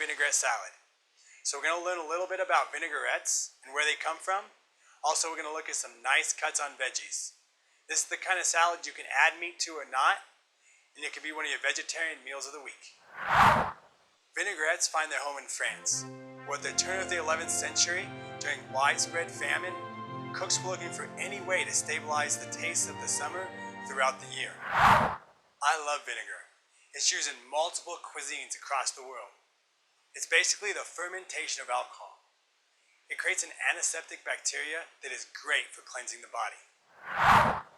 Vinaigrette Salad. So we're going to learn a little bit about vinaigrettes and where they come from. Also, we're going to look at some nice cuts on veggies. This is the kind of salad you can add meat to or not, and it can be one of your vegetarian meals of the week. Vinaigrettes find their home in France, where at the turn of the 11th century, during widespread famine, cooks were looking for any way to stabilize the taste of the summer throughout the year. I love vinegar. It's used in multiple cuisines across the world. It's basically the fermentation of alcohol. It creates an antiseptic bacteria that is great for cleansing the body.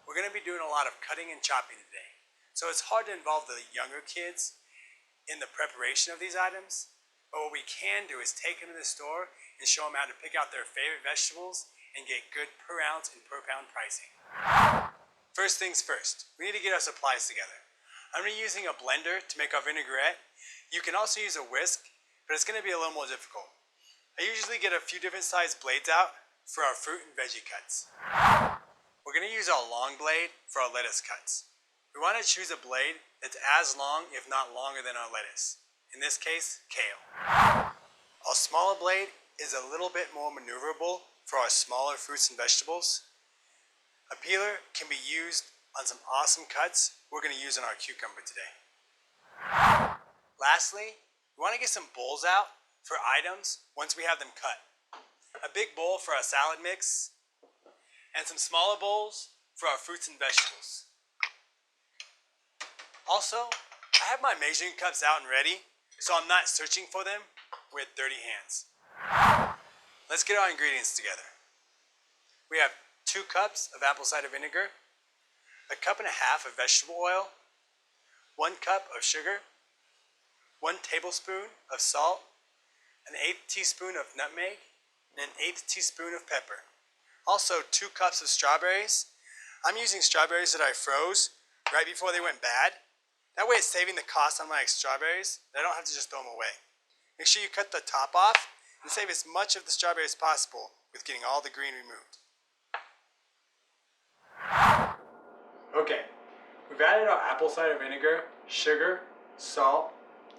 We're going to be doing a lot of cutting and chopping today, so it's hard to involve the younger kids in the preparation of these items, but what we can do is take them to the store and show them how to pick out their favorite vegetables and get good per ounce and per pound pricing. First things first, we need to get our supplies together. I'm going to be using a blender to make our vinaigrette. You can also use a whisk, but it's going to be a little more difficult. I usually get a few different sized blades out for our fruit and veggie cuts. We're going to use our long blade for our lettuce cuts. We want to choose a blade that's as long, if not longer, than our lettuce. In this case, kale. Our smaller blade is a little bit more maneuverable for our smaller fruits and vegetables. A peeler can be used on some awesome cuts we're going to use on our cucumber today. Lastly, we want to get some bowls out for items once we have them cut. A big bowl for our salad mix, and some smaller bowls for our fruits and vegetables. Also, I have my measuring cups out and ready, so I'm not searching for them with dirty hands. Let's get our ingredients together. We have 2 cups of apple cider vinegar, 1.5 cups of vegetable oil, 1 cup of sugar, 1 tablespoon of salt, an 1/8 teaspoon of nutmeg, and an 1/8 teaspoon of pepper. Also 2 cups of strawberries. I'm using strawberries that I froze right before they went bad. That way it's saving the cost on my strawberries. I don't have to just throw them away. Make sure you cut the top off and save as much of the strawberry as possible with getting all the green removed. Okay, we've added our apple cider vinegar, sugar, salt,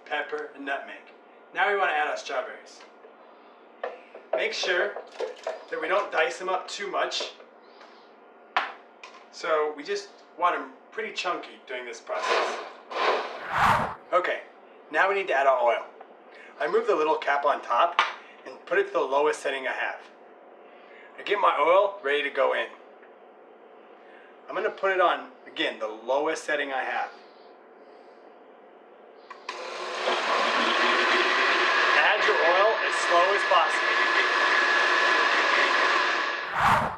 pepper, and nutmeg. Now we want to add our strawberries. Make sure that we don't dice them up too much. So we just want them pretty chunky during this process. Okay, now we need to add our oil. I move the little cap on top and put it to the lowest setting I have. I get my oil ready to go in. I'm going to put it on, again, the lowest setting I have. Add your oil as slow as possible.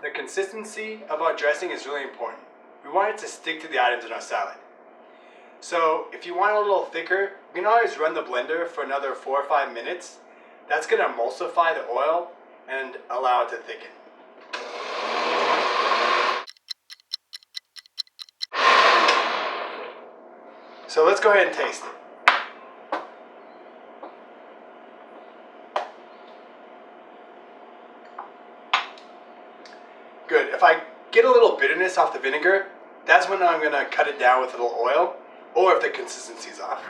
The consistency of our dressing is really important. We want it to stick to the items in our salad. So if you want it a little thicker, you can always run the blender for another 4 or 5 minutes. That's going to emulsify the oil and allow it to thicken. So let's go ahead and taste it. Good. If I get a little bitterness off the vinegar, that's when I'm going to cut it down with a little oil, or if the consistency's off.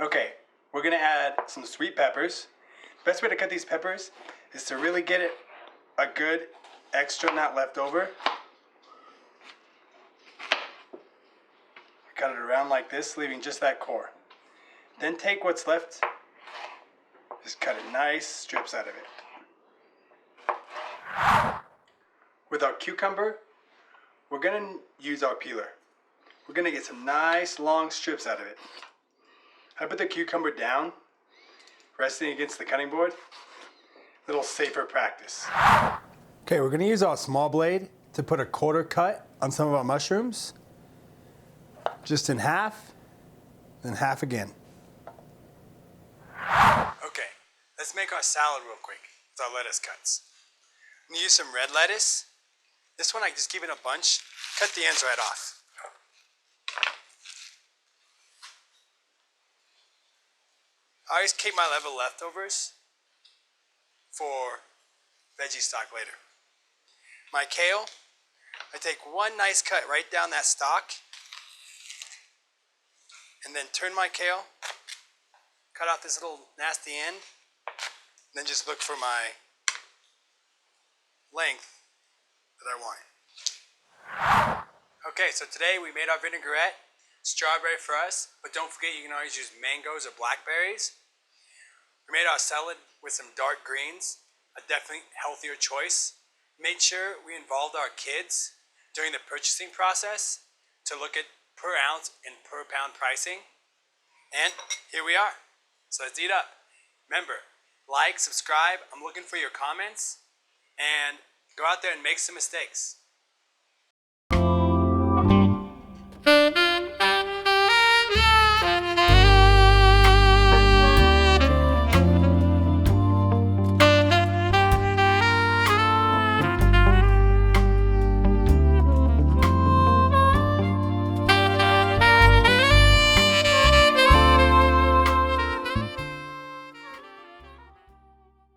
Okay, we're going to add some sweet peppers. The best way to cut these peppers is to really get it a good extra, not leftover. Cut it around like this, leaving just that core. Then take what's left, just cut it nice strips out of it. With our cucumber, we're going to use our peeler. We're going to get some nice long strips out of it. I put the cucumber down, resting against the cutting board. A little safer practice. Okay, we're going to use our small blade to put a quarter cut on some of our mushrooms. Just in half, then half again. Okay, let's make our salad real quick with our lettuce cuts. I'm going to use some red lettuce. This one I just keep in a bunch, cut the ends right off. I always keep my leftovers for veggie stock later. My kale, I take one nice cut right down that stalk, and then turn my kale, cut off this little nasty end, and then just look for my length that I want. Okay, so today we made our vinaigrette, strawberry for us, but don't forget you can always use mangoes or blackberries. We made our salad with some dark greens, a definitely healthier choice. Made sure we involved our kids during the purchasing process to look at per ounce and per pound pricing. And here we are. So let's eat up. Remember, like, subscribe. I'm looking for your comments. And go out there and make some mistakes.